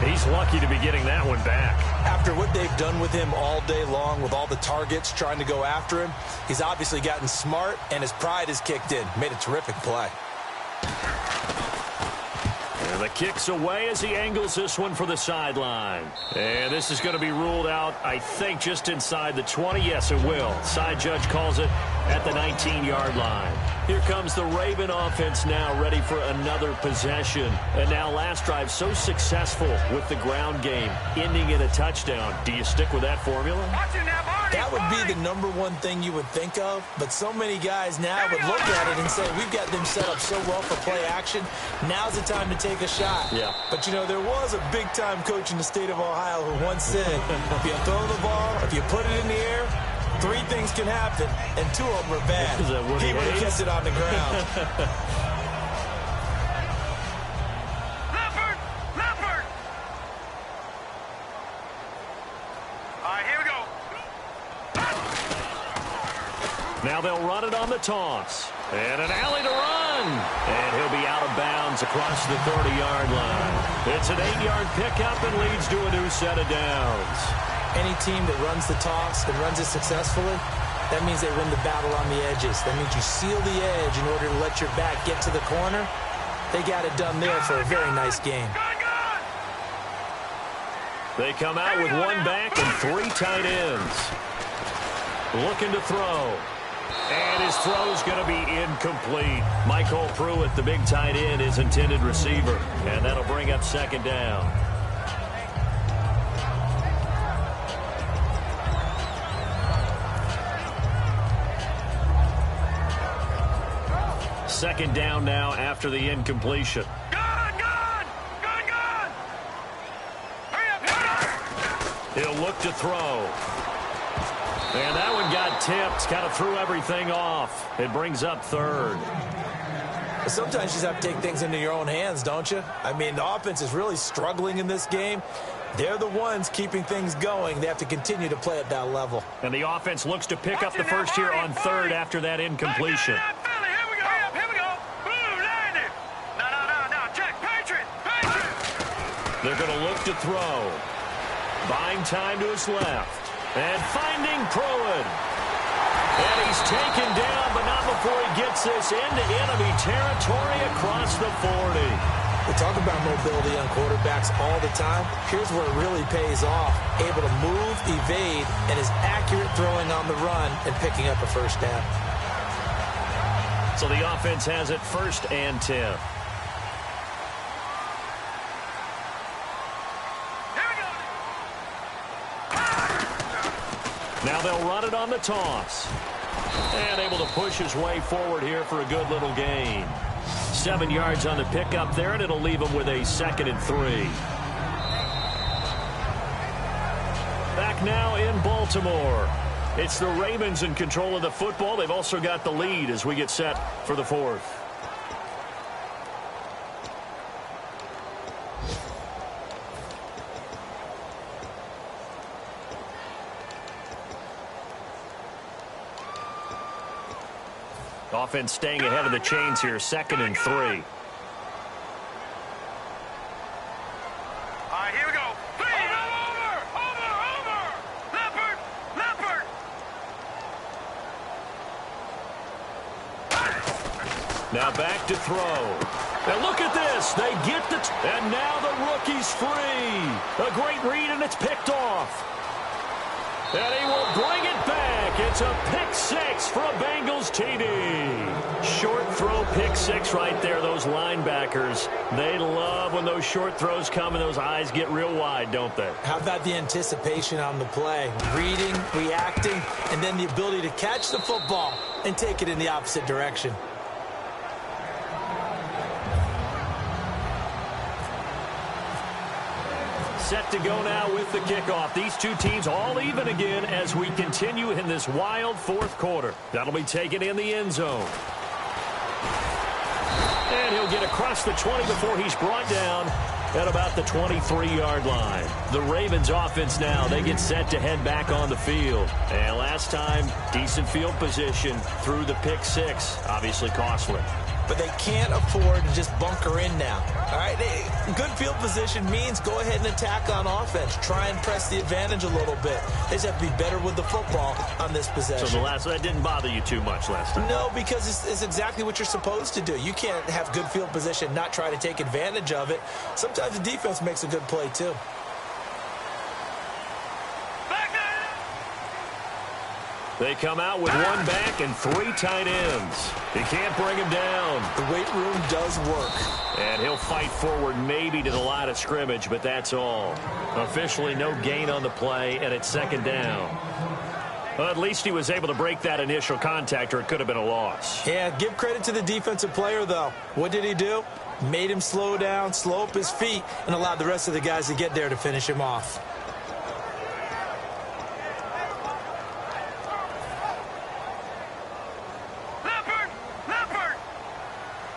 He's lucky to be getting that one back. After what they've done with him all day long, with all the targets trying to go after him, he's obviously gotten smart, and his pride has kicked in. Made a terrific play. And the kick's away as he angles this one for the sideline. And this is going to be ruled out, I think, just inside the 20. Yes, it will. Side judge calls it at the 19-yard line. Here comes the Raven offense now, ready for another possession. And now last drive so successful with the ground game, ending in a touchdown. Do you stick with that formula? That would be the #1 thing you would think of, but so many guys now would look at it and say, we've got them set up so well for play action. Now's the time to take a shot. Yeah. But, you know, there was a big-time coach in the state of Ohio who once said, if you throw the ball, if you put it in the air, 3 things can happen, and 2 of them are bad. Is that what he would have kept it on the ground. Leopard. All right, here we go. Now they'll run it on the toss. And an alley to run. And he'll be out of bounds across the 30-yard line. It's an 8-yard pickup and leads to a new set of downs. Any team that runs the toss and runs it successfully, that means they win the battle on the edges. That means you seal the edge in order to let your back get to the corner. They got it done there for a very nice game. They come out with 1 back and 3 tight ends. Looking to throw. And his throw's going to be incomplete. Michael Pruitt, the big tight end, is intended receiver. And that'll bring up second down. Second down now after the incompletion. Gone! Hurry up! He'll look to throw. And that one got tipped. Kind of threw everything off. It brings up 3rd. Sometimes you just have to take things into your own hands, don't you? I mean, the offense is really struggling in this game. They're the ones keeping things going. They have to continue to play at that level. And the offense looks to pick up the first here on 3rd after that incompletion. They're going to look to throw. Buying time to his left. And finding Pruitt. And he's taken down, but not before he gets this into enemy territory across the 40. We talk about mobility on quarterbacks all the time. Here's where it really pays off. Able to move, evade, and is accurate throwing on the run and picking up a first down. So the offense has it 1st and 10. Now they'll run it on the toss. And able to push his way forward here for a good little gain. 7 yards on the pickup there, and it'll leave him with a 2nd and 3. Back now in Baltimore. It's the Ravens in control of the football. They've also got the lead as we get set for the 4th. Offense staying ahead of the chains here, 2nd and 3. All right, here we go. Over. Leopard. Now back to throw. And look at this. They get the... and now the rookie's free. A great read, and it's picked off. And he will bring it back. It's a pick 6 for a Bengals TD. Short throw pick 6 right there. Those linebackers, they love when those short throws come and those eyes get real wide, don't they? How about the anticipation on the play? Reading, reacting, and then the ability to catch the football and take it in the opposite direction. Set to go now with the kickoff. These two teams all even again as we continue in this wild 4th quarter. That'll be taken in the end zone. And he'll get across the 20 before he's brought down at about the 23-yard line. The Ravens offense now, they get set to head back on the field. And last time, decent field position through the pick 6. Obviously costly. But they can't afford to just bunker in now. All right, good field position means go ahead and attack on offense. Try and press the advantage a little bit. They just have to be better with the football on this possession. So that didn't bother you too much last time? No, because it's exactly what you're supposed to do. You can't have good field position, not try to take advantage of it. Sometimes the defense makes a good play, too. They come out with 1 back and 3 tight ends. He can't bring him down. The weight room does work. And he'll fight forward maybe to the line of scrimmage, but that's all. Officially no gain on the play, and it's 2nd down. Well, at least he was able to break that initial contact, or it could have been a loss. Yeah, give credit to the defensive player, though. What did he do? Made him slow down, slow up his feet, and allowed the rest of the guys to get there to finish him off.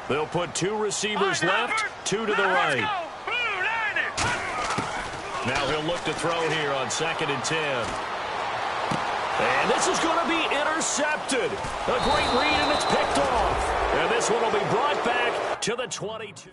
They'll put 2 receivers left, 2 to the right. Now he'll look to throw here on 2nd and 10. And this is going to be intercepted. A great read, and it's picked off. And this one will be brought back to the 22.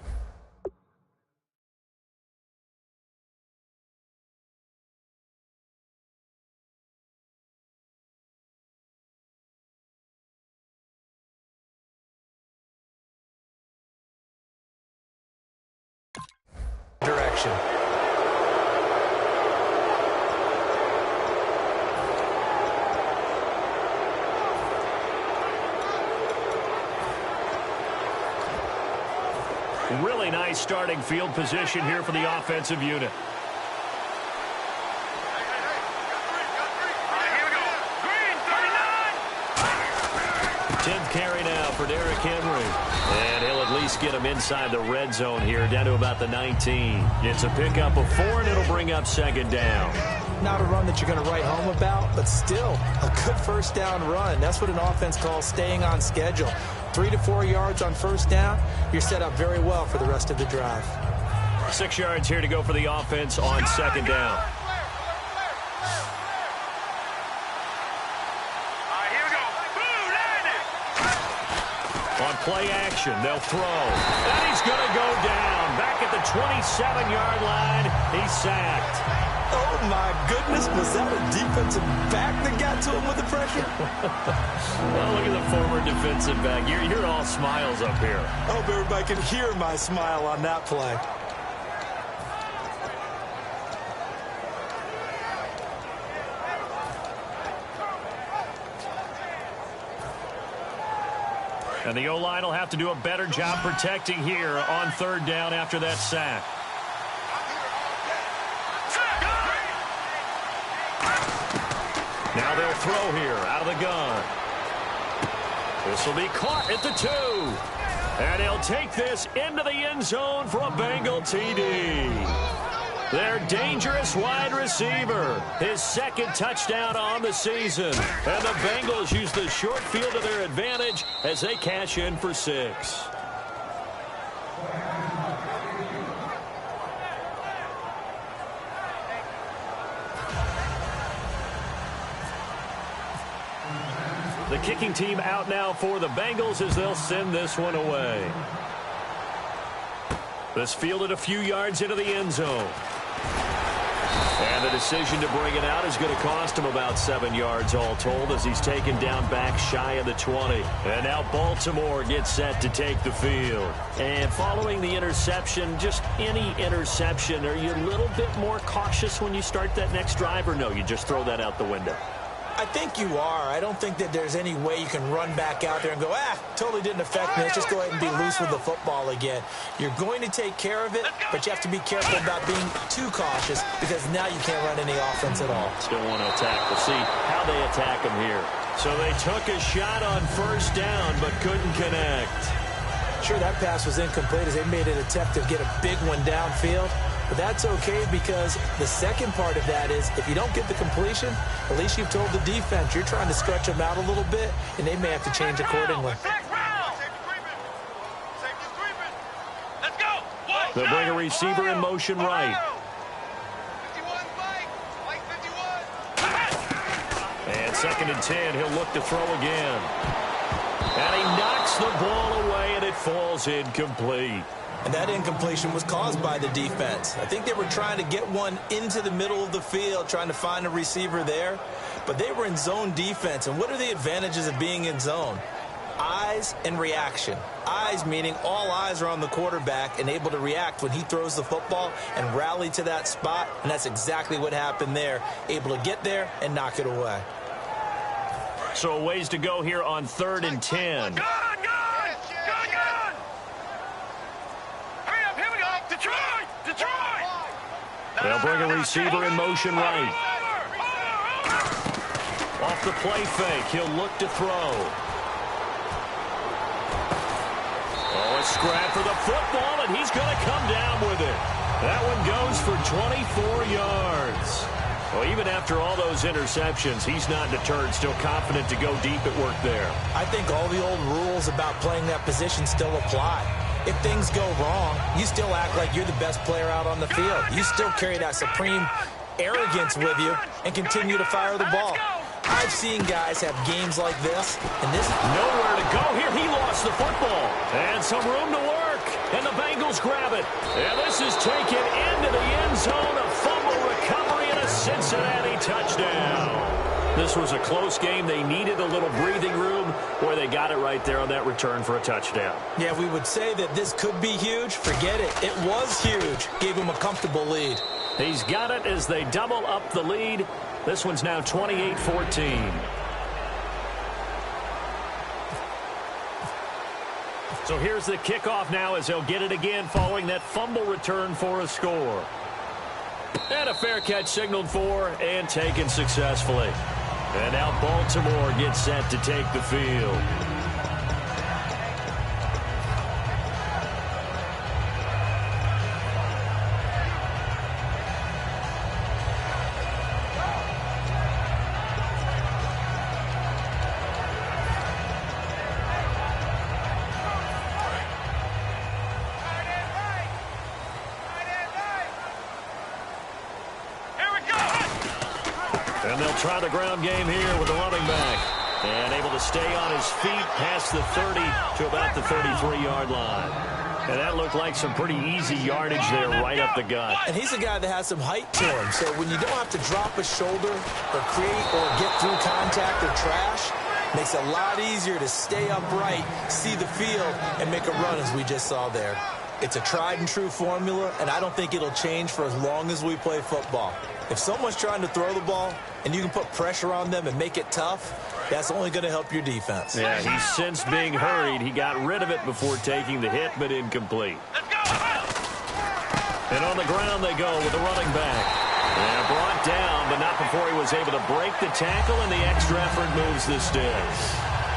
Direction. Really nice starting field position here for the offensive unit. Here we go. Green, 39. 10th carry now for Derrick Henry. And he'll at least get him inside the red zone here, down to about the 19. It's a pickup of 4, and it'll bring up 2nd down. Not a run that you're going to write home about, but still a good 1st down run. That's what an offense calls staying on schedule. 3 to 4 yards on 1st down, you're set up very well for the rest of the drive. 6 yards here to go for the offense on 2nd down. On play action, they'll throw. And he's going to go down. Back at the 27-yard line, he's sacked. Oh, my goodness. Was that a defensive back that got to him with the pressure? Well, look at the former defensive back. You're all smiles up here. I hope everybody can hear my smile on that play. And the O-line will have to do a better job protecting here on 3rd down after that sack. Now they'll throw here out of the gun. This will be caught at the 2. And he'll take this into the end zone for a Bengal TD. Their dangerous wide receiver, his second touchdown on the season. And the Bengals use the short field to their advantage as they cash in for 6. The kicking team out now for the Bengals as they'll send this one away. This fielded a few yards into the end zone. And the decision to bring it out is going to cost him about 7 yards all told as he's taken down back shy of the 20. And now Baltimore gets set to take the field. And following the interception, just any interception, are you a little bit more cautious when you start that next drive, or no, you just throw that out the window? I think you are. I don't think that there's any way you can run back out there and go, totally didn't affect me. Let's just go ahead and be loose with the football again. You're going to take care of it, but you have to be careful about being too cautious because now you can't run any offense at all. Still want to attack. We'll see how they attack him here. So they took a shot on first down but couldn't connect. Sure, that pass was incomplete as they made an attempt to get a big one downfield. But that's okay because the second part of that is if you don't get the completion, at least you've told the defense you're trying to stretch them out a little bit, and they may have to change accordingly. They'll bring a receiver in motion right. And 2nd and 10, he'll look to throw again. And he knocks the ball away, and it falls incomplete. And that incompletion was caused by the defense. I think they were trying to get one into the middle of the field, trying to find a receiver there. But they were in zone defense. And what are the advantages of being in zone? Eyes and reaction. Eyes meaning all eyes are on the quarterback and able to react when he throws the football and rally to that spot. And that's exactly what happened there. Able to get there and knock it away. So a ways to go here on 3rd and 10. They'll bring a receiver in motion right. Off the play fake, he'll look to throw. Oh, a scrap for the football, and he's going to come down with it. That one goes for 24 yards. Well, even after all those interceptions, he's not deterred, still confident to go deep at work there. I think all the old rules about playing that position still apply. If things go wrong, you still act like you're the best player out on the field. You still carry that supreme arrogance with you and continue to fire the ball. I've seen guys have games like this, and this nowhere to go here. He lost the football. And some room to work. And the Bengals grab it. And this is taken into the end zone. A fumble recovery and a Cincinnati touchdown. This was a close game. They needed a little breathing room. Boy, they got it right there on that return for a touchdown. Yeah, we would say that this could be huge. Forget it. It was huge. Gave him a comfortable lead. He's got it as they double up the lead. This one's now 28-14. So here's the kickoff now as they'll get it again following that fumble return for a score. And a fair catch signaled for and taken successfully. And now Baltimore gets set to take the field. And they'll try the ground game here with the running back. And able to stay on his feet past the 30 to about the 33-yard line. And that looked like some pretty easy yardage there right up the gut. And he's a guy that has some height to him. So when you don't have to drop a shoulder or create or get through contact or trash, makes it a lot easier to stay upright, see the field, and make a run as we just saw there. It's a tried and true formula, and I don't think it'll change for as long as we play football. If someone's trying to throw the ball and you can put pressure on them and make it tough, that's only going to help your defense. Yeah, he's since being hurried. He got rid of it before taking the hit, but incomplete. And on the ground they go with the running back. And brought down, but not before he was able to break the tackle, and the extra effort moves the sticks.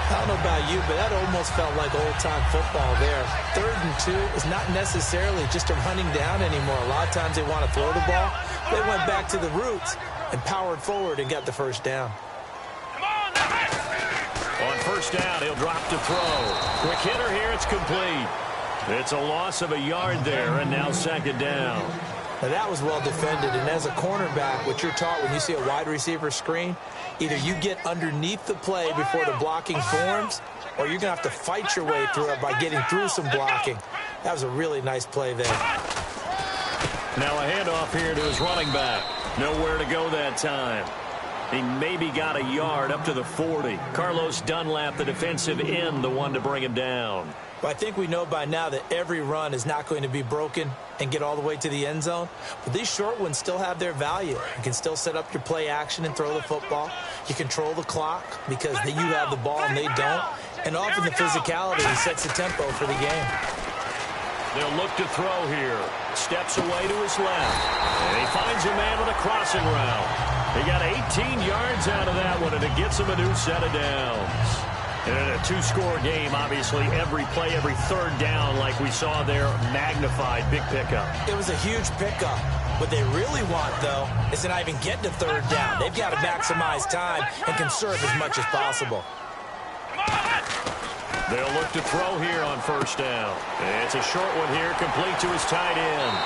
I don't know about you, but that almost felt like old-time football there. 3rd and 2 is not necessarily just a running down anymore. A lot of times they want to throw the ball. They went back to the roots and powered forward and got the first down. On first down, he'll drop to throw. Quick hitter here, it's complete. It's a loss of a yard there, and now 2nd down. Now that was well defended, and as a cornerback, what you're taught when you see a wide receiver screen, either you get underneath the play before the blocking forms, or you're going to have to fight your way through it by getting through some blocking. That was a really nice play there. Now a handoff here to his running back. Nowhere to go that time. He maybe got a yard up to the 40. Carlos Dunlap, the defensive end, the one to bring him down. Well, I think we know by now that every run is not going to be broken and get all the way to the end zone. But these short ones still have their value. You can still set up your play action and throw the football. You control the clock because you have the ball and they don't. And often the physicality sets the tempo for the game. They'll look to throw here. Steps away to his left. And he finds a man with a crossing route. He got 18 yards out of that one, and it gets him a new set of downs. And in a 2-score game, obviously, every play, every 3rd down, like we saw there, magnified. Big pickup. It was a huge pickup. What they really want, though, is to not even get to 3rd down. They've got to maximize time and conserve as much as possible. They'll look to throw here on first down. It's a short one here, complete to his tight end.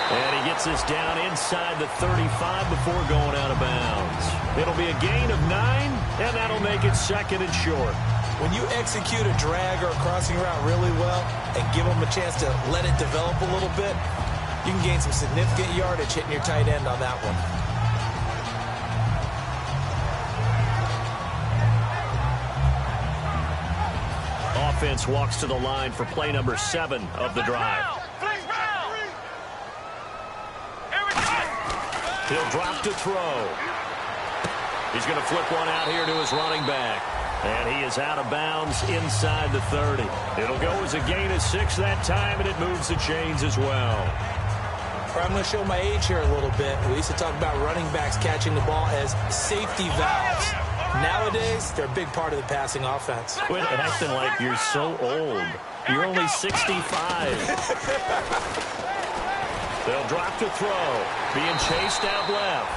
And he gets this down inside the 35 before going out of bounds. It'll be a gain of 9, and that'll make it 2nd and short. When you execute a drag or a crossing route really well and give them a chance to let it develop a little bit, you can gain some significant yardage hitting your tight end on that one. Offense walks to the line for play number 7 of the drive. He'll drop to throw. He's going to flip one out here to his running back. And he is out of bounds inside the 30. It'll go as a gain of 6 that time, and it moves the chains as well. I'm going to show my age here a little bit. We used to talk about running backs catching the ball as safety valves. Nowadays, they're a big part of the passing offense. Quit acting like you're so old. You're only 65. They'll drop to throw. Being chased out left.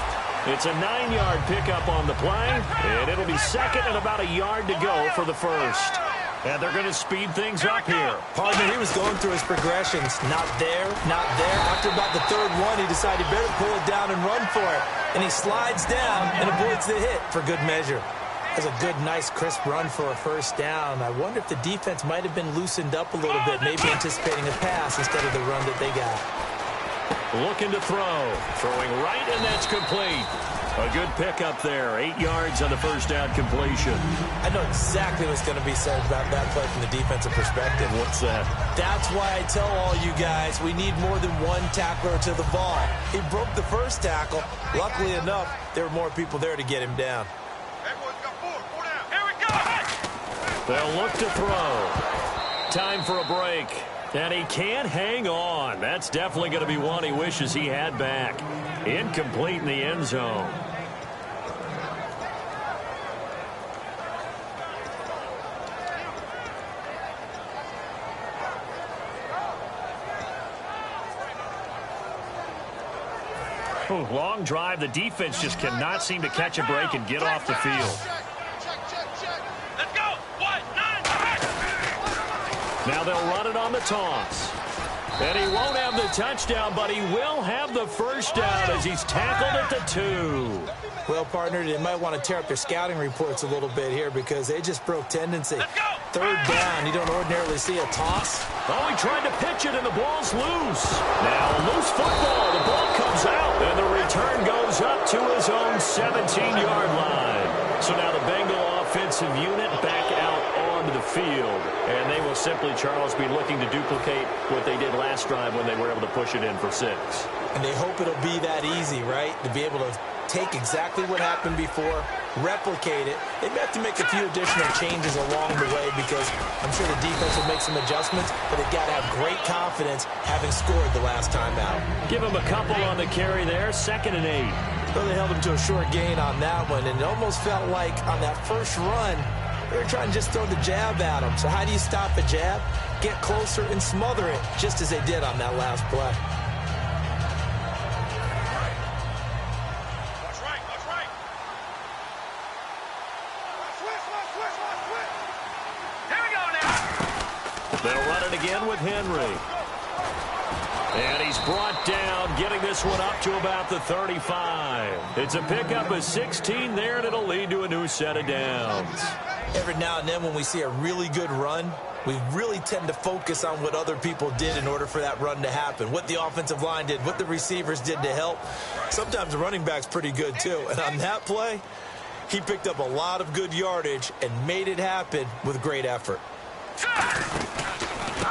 It's a 9-yard pickup on the play, and it'll be 2nd and about a yard to go for the first. And they're going to speed things up here. Partner, he was going through his progressions. Not there, not there. After about the 3rd one, he decided he better pull it down and run for it. And he slides down and avoids the hit for good measure. That's a good, nice, crisp run for a first down. I wonder if the defense might have been loosened up a little bit, maybe anticipating a pass instead of the run that they got. Looking to throw. Throwing right, and that's complete. A good pickup there. 8 yards on the first down completion. I know exactly what's going to be said about that play from the defensive perspective. What's that? That's why I tell all you guys we need more than one tackler to the ball. He broke the first tackle. Luckily enough, there were more people there to get him down. They'll look to throw. Time for a break. And he can't hang on. That's definitely going to be one he wishes he had back. Incomplete in the end zone. Long drive. The defense just cannot seem to catch a break and get off the field. Let's go. 1-9. Now they'll run it on the toss. And he won't have the touchdown, but he will have the first down as he's tackled at the 2. Well, partner, they might want to tear up their scouting reports a little bit here because they just broke tendency. 3rd down, you don't ordinarily see a toss. Oh, he tried to pitch it, and the ball's loose. Now, loose football. The ball comes out, and the return goes up to his own 17-yard line. So now the Bengal offensive unit back out onto the field. And they will simply, Charles, be looking to duplicate what they did last drive when they were able to push it in for 6. And they hope it'll be that easy, right? To be able to take exactly what happened before, replicate it. They may have to make a few additional changes along the way because I'm sure the defense will make some adjustments, but they've got to have great confidence having scored the last time out. Give him a couple on the carry there, 2nd and 8. Well, they held him to a short gain on that one, and it almost felt like on that first run, They were trying to just throw the jab at him. So how do you stop a jab? Get closer and smother it, just as they did on that last play. That's right. Switch. Here we go now. They'll run it again with Henry. And he's brought down, getting this one up to about the 35. It's a pickup of 16 there, and it'll lead to a new set of downs. Every now and then when we see a really good run, we really tend to focus on what other people did in order for that run to happen, what the offensive line did, what the receivers did to help. Sometimes the running back's pretty good, too. And on that play, he picked up a lot of good yardage and made it happen with great effort.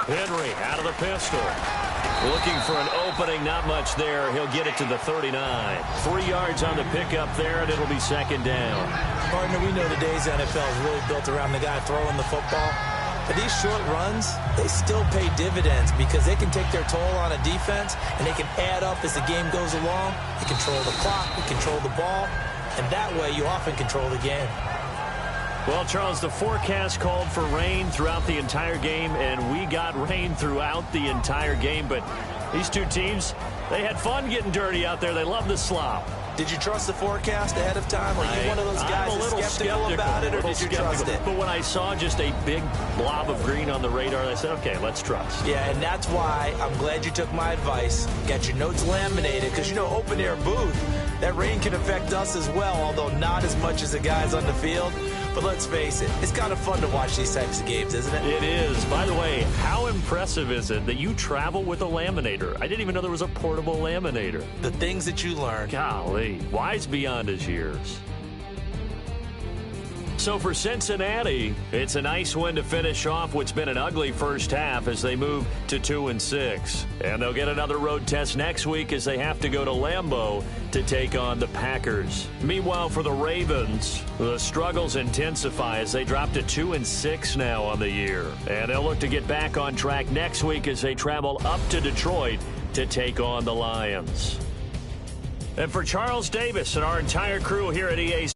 Henry out of the pistol. Looking for an opening, not much there. He'll get it to the 39. 3 yards on the pickup there, and it'll be second down. Partner, we know today's NFL is really built around the guy throwing the football. But these short runs, they still pay dividends because they can take their toll on a defense, and they can add up as the game goes along. You control the clock, you control the ball, and that way you often control the game. Well, Charles, the forecast called for rain throughout the entire game, and we got rain throughout the entire game. But these two teams, they had fun getting dirty out there. They love the slop. Did you trust the forecast ahead of time? Are you one of those guys that's skeptical about it, or did you trust it? But when I saw just a big blob of green on the radar, I said, okay, let's trust. Yeah, and that's why I'm glad you took my advice. Get your notes laminated, because, you know, open-air booth, that rain can affect us as well, although not as much as the guys on the field. But let's face it, it's kind of fun to watch these types of games, isn't it? It is. By the way, how impressive is it that you travel with a laminator? I didn't even know there was a portable laminator. The things that you learn. Golly, wise beyond his years. So for Cincinnati, it's a nice win to finish off what's been an ugly first half as they move to 2-6. And they'll get another road test next week as they have to go to Lambeau to take on the Packers. Meanwhile, for the Ravens, the struggles intensify as they drop to 2-6 now on the year. And they'll look to get back on track next week as they travel up to Detroit to take on the Lions. And for Charles Davis and our entire crew here at EA